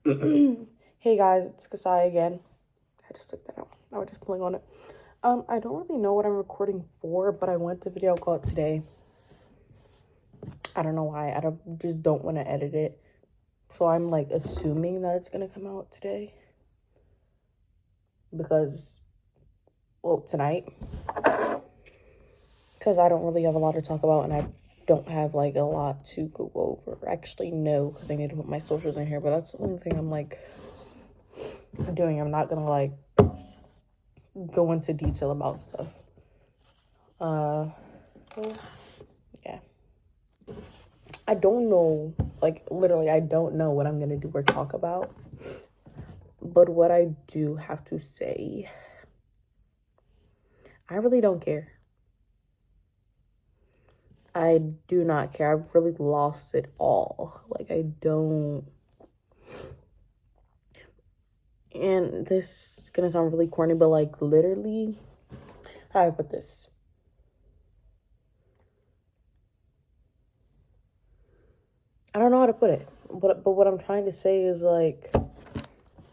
Hey guys, it's Kasai again. I just took that out. I was just pulling on it. I don't really know what I'm recording for, but I went to video call today. I don't know why. Just don't want to edit it. So I'm like assuming that it's gonna come out today. Because, well, tonight. Because I don't really have a lot to talk about and I don't have like a lot to go over. Actually, no, because I need to put my socials in here, but that's the only thing I'm like doing. I'm not gonna like go into detail about stuff. So yeah. I don't know, like literally I don't know what I'm gonna do or talk about. But what I do have to say, I really don't care. I do not care. I've really lost it all. Like I don't. And this is gonna sound really corny, but like literally, how do I put this? I don't know how to put it. But what I'm trying to say is like,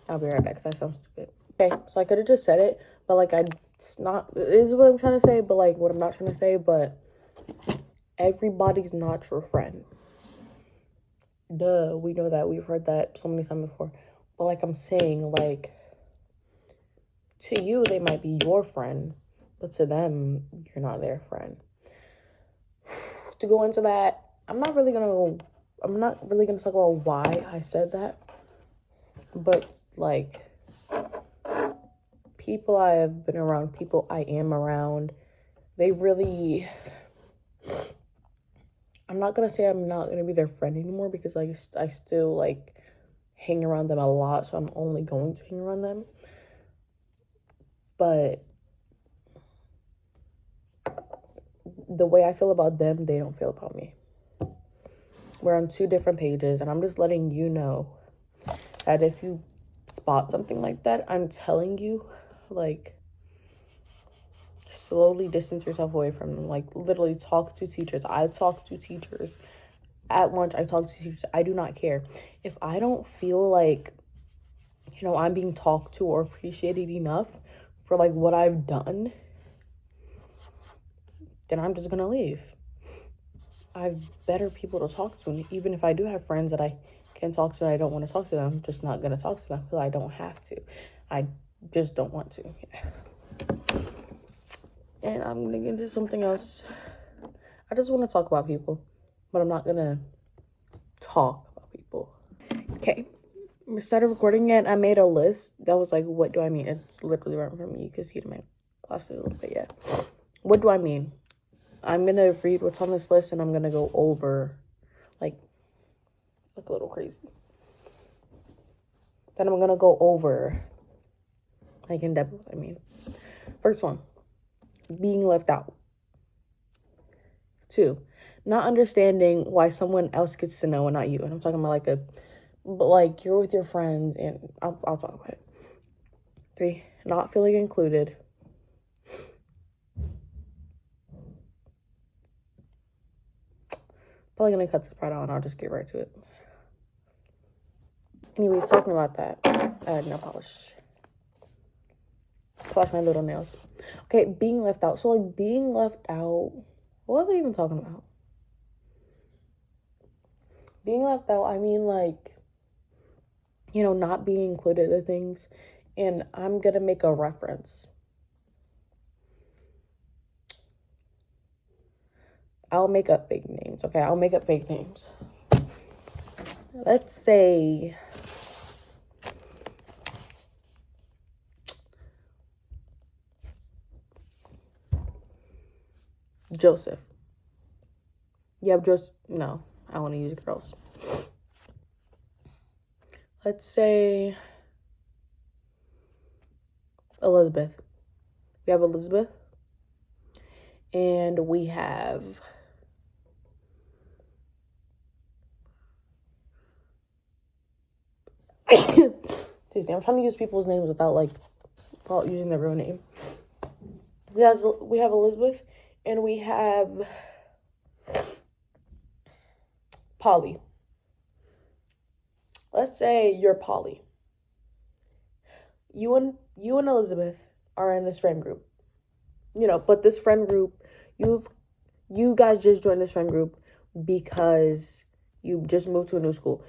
I'll be right back because I sound stupid. Okay, so I could have just said it, but like it's not. It is what I'm trying to say, but like what I'm not trying to say. But everybody's not your friend. Duh, we know that. We've heard that so many times before. But like I'm saying, like to you they might be your friend, but to them you're not their friend. To go into that, I'm not really gonna talk about why I said that. But like people I have been around, people I am around, they really, I'm not gonna say I'm not gonna be their friend anymore because like I still like hang around them a lot, so I'm only going to hang around them. But the way I feel about them, they don't feel about me. We're on two different pages, and I'm just letting you know that if you spot something like that, I'm telling you, like, slowly distance yourself away from them. Like, literally talk to teachers. I talk to teachers. At lunch, I talk to teachers. I do not care. If I don't feel like, I'm being talked to or appreciated enough for, like, what I've done, then I'm just gonna leave. I have better people to talk to. And even if I do have friends that I can talk to and I don't want to talk to them, I'm just not gonna talk to them because I don't have to. I just don't want to. And I'm gonna get into something else. I just want to talk about people, but I'm not gonna talk about people. Okay. I started recording it. I made a list that was like, what do I mean? It's literally right in front of me. You can see it in my glasses a little bit, yeah. What do I mean? I'm gonna read what's on this list and I'm gonna go over like a little crazy. Then I'm gonna go over like in depth what I mean. First one, being left out. 2, not understanding why someone else gets to know and not you. And I'm talking about but like you're with your friends and I'll talk about it. 3, not feeling included. Probably gonna cut this part out and I'll just get right to it. Anyways, talking about that, I had nail polish. Polish my little nails. Okay, being left out. So like being left out, what was I even talking about? Being left out, I mean like, not being included in things. And I'm gonna make a reference. I'll make up fake names, okay? I'll make up fake names. Let's say Joseph. Yeah, Joseph. No, I want to use girls. Let's say Elizabeth. We have Elizabeth. And we have excuse me, I'm trying to use people's names without using their real name. We have Elizabeth and we have Polly. let's say you're Polly. You and Elizabeth are in this friend group. But this friend group, you guys just joined this friend group because you just moved to a new school.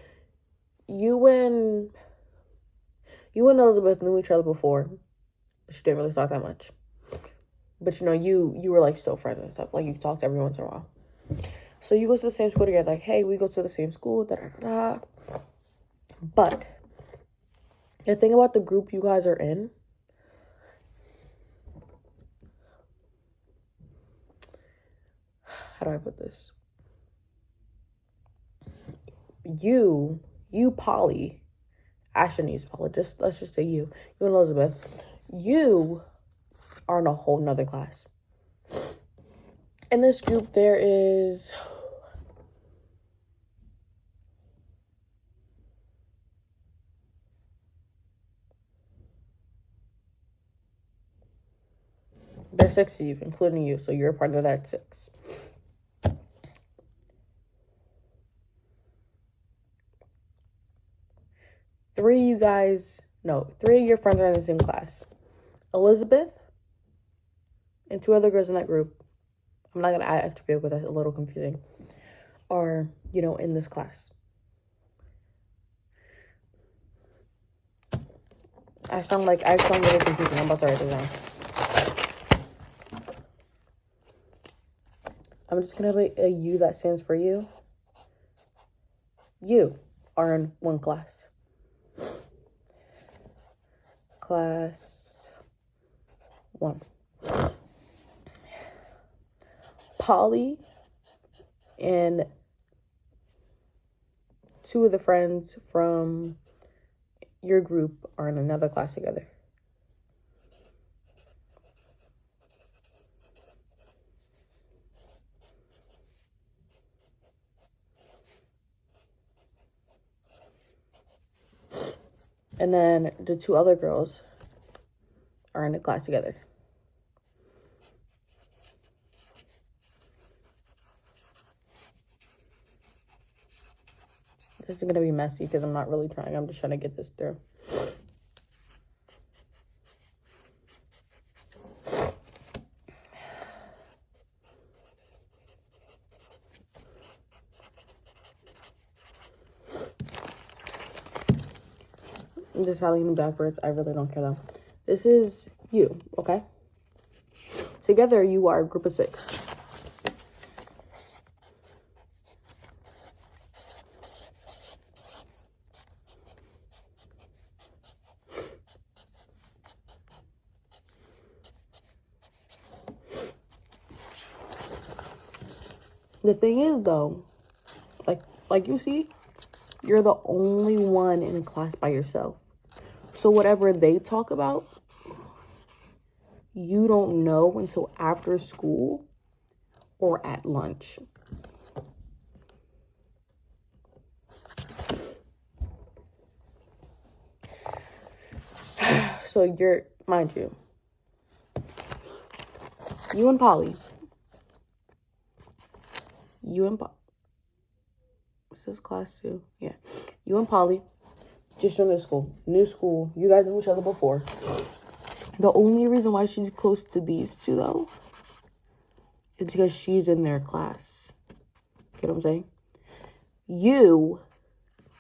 You and Elizabeth knew each other before, but you didn't really talk that much. But you were like still friends and stuff. Like you talked every once in a while. So you go to the same school together. Like, hey, we go to the same school. Da da da. But the thing about the group you guys are in, how do I put this? You, Polly, Ashton needs Polly. Let's just say you and Elizabeth, you are in a whole nother class. In this group, there is there's 6 of you, including you, so you're a part of that 6. Three of your friends are in the same class. Elizabeth and 2 other girls in that group, I'm not going to add extra people because that's a little confusing, are, in this class. I sound really confusing. I'm about to write it down. I'm just going to have a U that stands for you. You are in one class. Class 1. Polly and 2 of the friends from your group are in another class together. And then the 2 other girls are in a class together. This is going to be messy because I'm not really trying. I'm just trying to get this through. This is probably going to be backwards. I really don't care though. This is you, okay? Together, you are a group of 6. The thing is, though, like you see, you're the only one in a class by yourself. So whatever they talk about, you don't know until after school or at lunch. So mind you, you and Polly, what's this class 2? Yeah. You and Polly just joined this school. New school. You guys knew each other before. The only reason why she's close to these 2, though, is because she's in their class. Get what I'm saying? You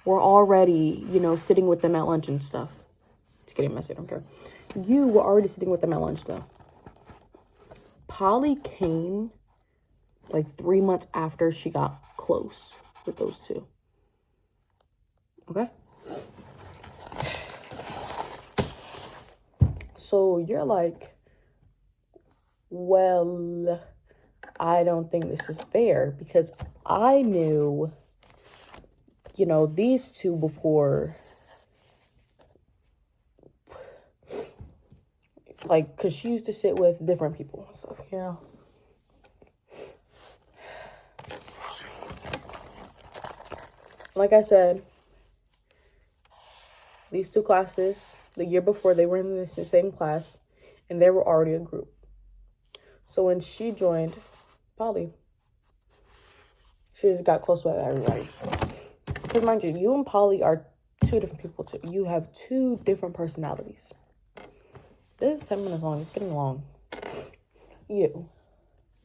were already, sitting with them at lunch and stuff. It's getting messy, I don't care. You were already sitting with them at lunch, though. Polly came 3 months after she got close with those 2. Okay? So you're like, well, I don't think this is fair because I knew, these 2 before, because she used to sit with different people and stuff, Like I said, these 2 classes, the year before, they were in the same class, and they were already a group. So when she joined Polly, she just got close with everybody. Because mind you, you and Polly are two different people too. You have two different personalities. This is 10 minutes long. It's getting long. You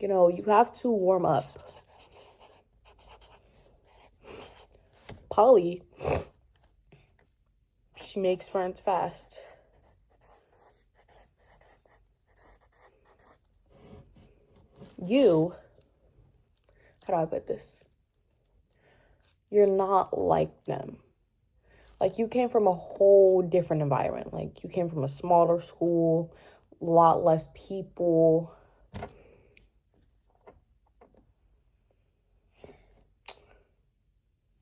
know, you have to warm up. Polly, she makes friends fast. You, how do I put this? You're not like them. Like, you came from a whole different environment. Like, you came from a smaller school, a lot less people.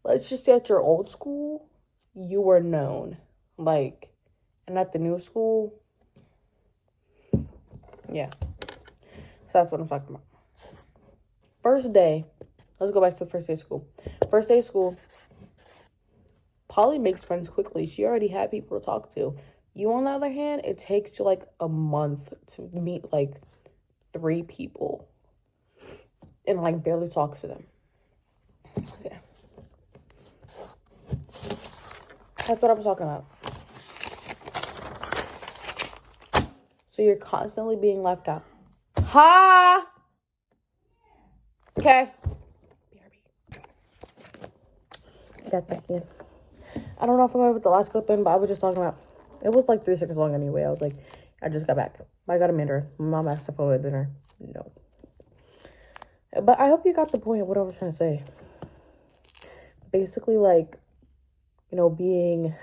Let's just say at your old school, you were known. Like, and at the new school, yeah. So that's what I'm talking about. First day, let's go back to the first day of school. First day of school, Polly makes friends quickly. She already had people to talk to. You, on the other hand, it takes you like a month to meet like 3 people and like barely talk to them. So, yeah. That's what I was talking about. So you're constantly being left out. Ha! Okay. That's back in. I don't know if I'm gonna put the last clip in, but I was just talking about, it was like 3 seconds long anyway. I was like, I just got back. I got a Mandarin. My mom asked if I wanted dinner. No. But I hope you got the point of what I was trying to say. Basically, like, you know, being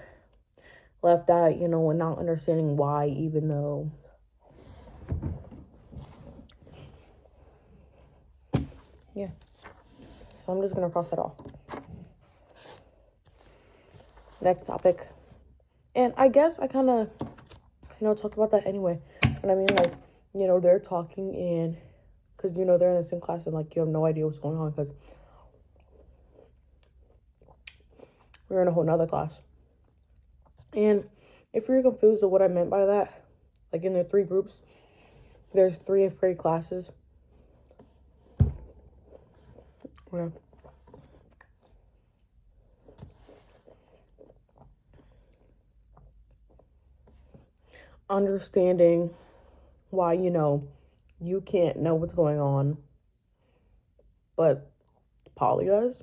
left out, you know, and not understanding why, even though. Yeah. So I'm just going to cross that off. Next topic. And I guess I kind of, you know, talked about that anyway. But I mean, like, you know, they're talking in, because, you know, they're in the same class and, like, you have no idea what's going on because we're in a whole nother class. And if you're confused of what I meant by that, like, in the 3 groups, there's 3 8th grade classes. Yeah. Understanding why, you know, you can't know what's going on, but Polly does.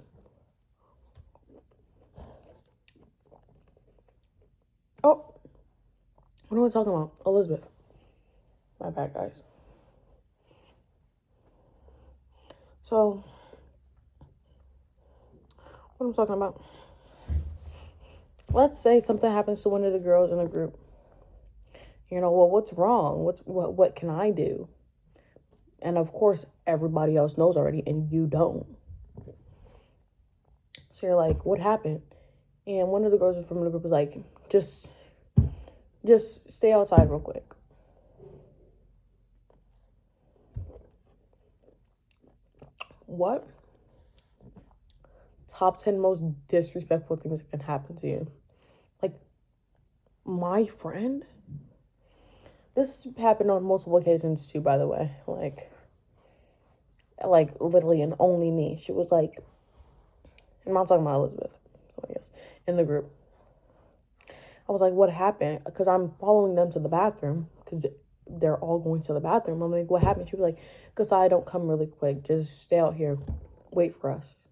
Oh, what am I talking about? Elizabeth. My bad, guys. So, what I'm talking about? Let's say something happens to one of the girls in the group. You know, well, what's wrong? What can I do? And of course, everybody else knows already, and you don't. So you're like, what happened? And one of the girls from the group was like, just stay outside real quick. What? Top 10 most disrespectful things that can happen to you. Like, my friend? This happened on multiple occasions too, by the way. Like literally, and only me. She was like, I'm not talking about Elizabeth, so I guess, in the group. I was like, what happened? Because I'm following them to the bathroom, because they're all going to the bathroom. I'm like, what happened? She was like, because I don't come really quick. Just stay out here. Wait for us.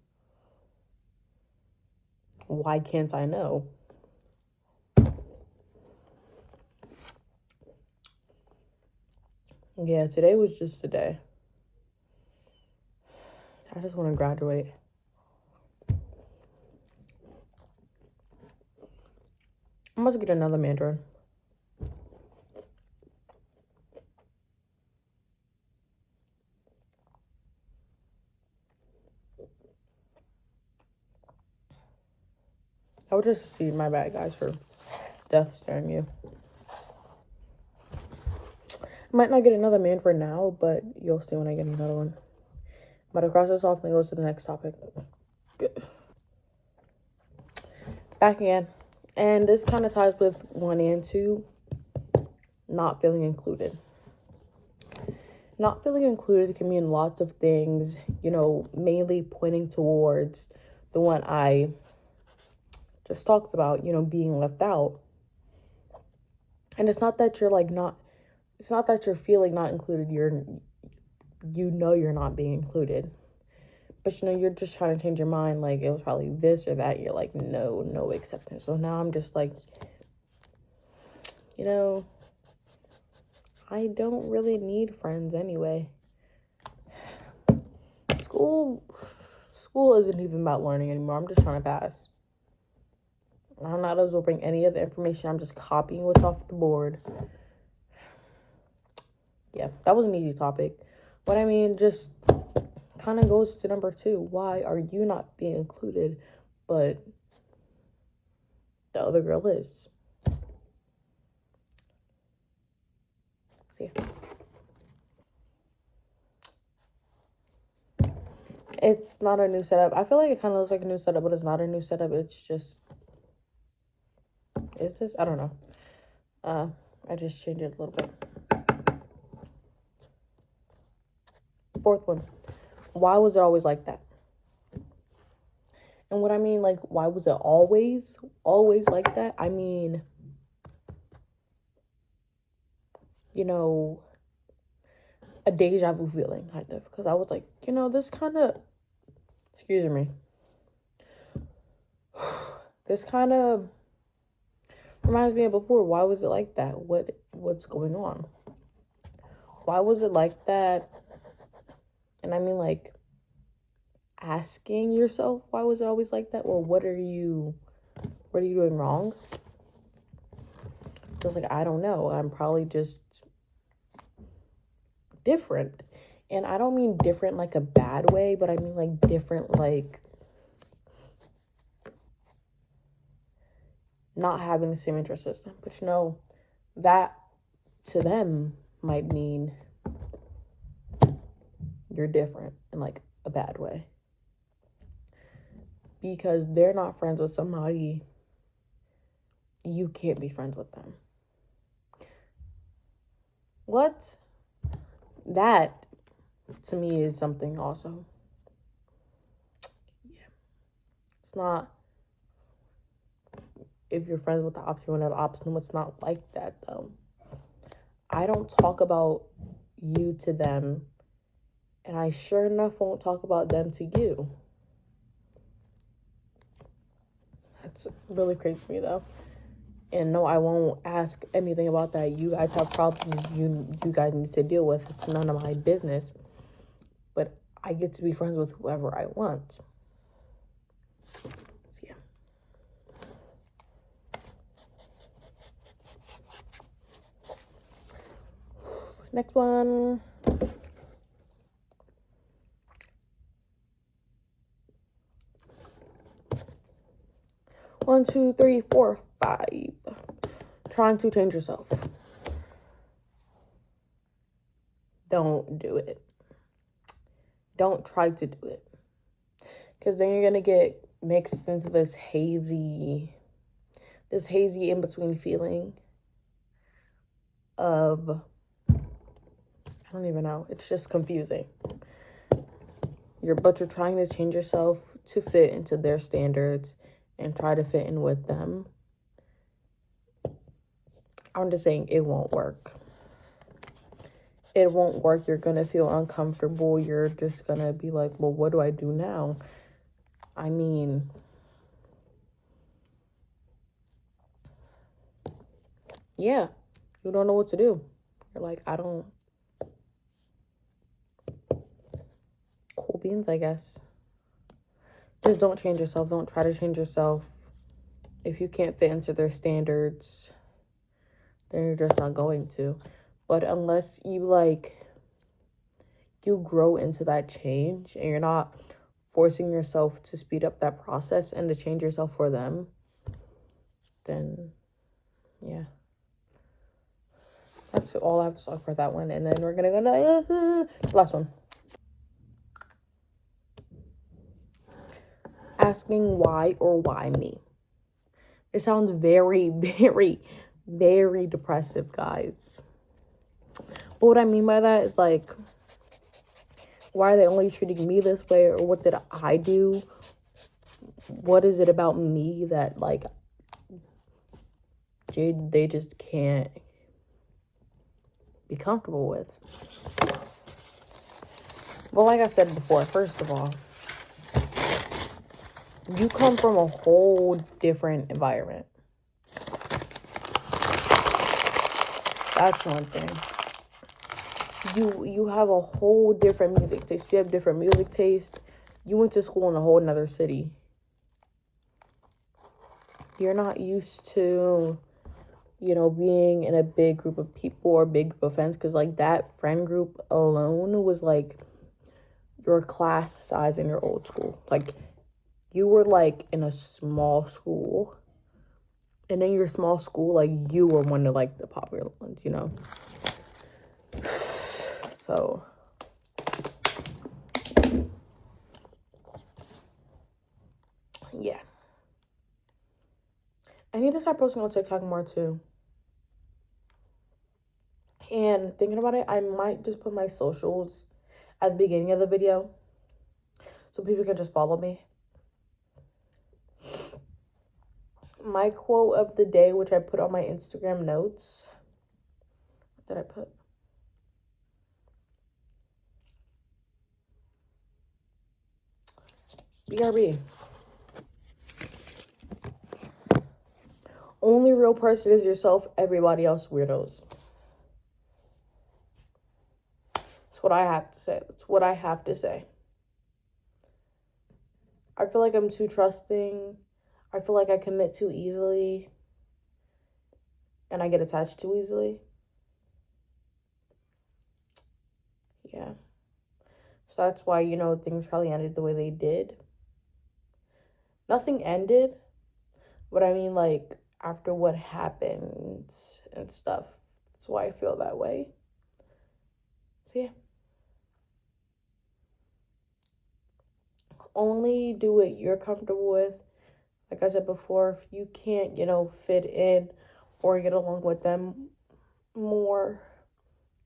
Why can't I know? Yeah, today was just today. I just want to graduate. I'm about to get another Mandarin. I would just see my bad, guys, for death staring you. I might not get another Mandarin now, but you'll see when I get another one. I'm about to cross this off and go to the next topic. Good. Back again. And this kind of ties with 1 and 2. Not feeling included. Not feeling included can mean lots of things, you know, mainly pointing towards the one I just talks about, being left out. And it's not that you're like not, it's not that you're feeling not included. You're not being included. But you're just trying to change your mind. Like, it was probably this or that. You're like, no acceptance. So now I'm just like, I don't really need friends anyway. School isn't even about learning anymore. I'm just trying to pass. I'm not absorbing any of the information. I'm just copying what's off the board. Yeah, that was an easy topic. But I mean, just kind of goes to number 2. Why are you not being included, but the other girl is? See. It's not a new setup. I feel like it kind of looks like a new setup, but it's not a new setup. It's just, is this? I don't know. I just changed it a little bit. 4th one. Why was it always like that? And what I mean, like, why was it always like that? I mean, a deja vu feeling, kind of. Because I was like, this kind of, excuse me. This kind of reminds me of before. Why was it like that? What's going on? Why was it like that? And I mean, like, asking yourself, why was it always like that? Well, what are you doing wrong? Just like, I don't know. I'm probably just different. And I don't mean different like a bad way, but I mean like different, like not having the same interest system. But that to them might mean you're different in like a bad way. Because they're not friends with somebody, you can't be friends with them. What? That, to me, is something also. Yeah. It's not, if you're friends with the opposite, you're not the opposite. No, it's not like that, though. I don't talk about you to them, and I sure enough won't talk about them to you. That's really crazy to me, though. And no, I won't ask anything about that. You guys have problems you guys need to deal with. It's none of my business. But I get to be friends with whoever I want. So, yeah. Next one. One, two, three, four, 5. Trying to change yourself. Don't do it. Don't try to do it. Because then you're going to get mixed into this hazy in-between feeling of, I don't even know. It's just confusing. But you're trying to change yourself to fit into their standards and try to fit in with them. I'm just saying it won't work. It won't work. You're going to feel uncomfortable. You're just going to be like, well, what do I do now? I mean, yeah, you don't know what to do. You're like, cool beans, I guess. Just don't change yourself. Don't try to change yourself. If you can't fit into their standards, then you're just not going to. But unless you grow into that change and you're not forcing yourself to speed up that process and to change yourself for them, then yeah. That's all I have to talk for that one. And then we're going to go to last one. Asking why or why me. It sounds very, very, very depressive, guys. But what I mean by that is like, why are they only treating me this way? Or what did I do? what is it about me that, like, they just can't be comfortable with? Well, like I said before, first of all, you come from a whole different environment. That's one thing. You have a whole different music taste. You have different music taste. You went to school in a whole nother city. You're not used to, you know, being in a big group of people or big group of friends, because, like, that friend group alone was, like, your class size in your old school. Like, you were, like, in a small school. And in your small school, like, you were one of, like, the popular ones, you know? So, yeah. I need to start posting on TikTok more, too. And thinking about it, I might just put my socials at the beginning of the video so people can just follow me. My quote of the day, which I put on my Instagram notes. What did I put? BRB. Only real person is yourself. Everybody else weirdos. That's what I have to say. That's what I have to say. I feel like I'm too trusting. I feel like I commit too easily. And I get attached too easily. Yeah. So that's why, you know, things probably ended the way they did. Nothing ended. But I mean, like, after what happened and stuff. That's why I feel that way. So, yeah. Only do what you're comfortable with. Like I said before, if you can't, you know, fit in or get along with them more,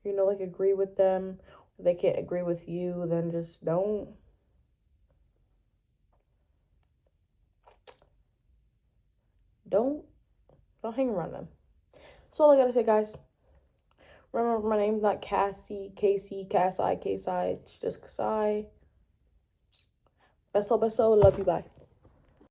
you know, like, agree with them, if they can't agree with you, then just don't hang around them. That's all I gotta say, guys. Remember, my name's not Cassie, Casey, Cassie, Cassie. It's just Kasai. Beso, beso. Love you. Bye.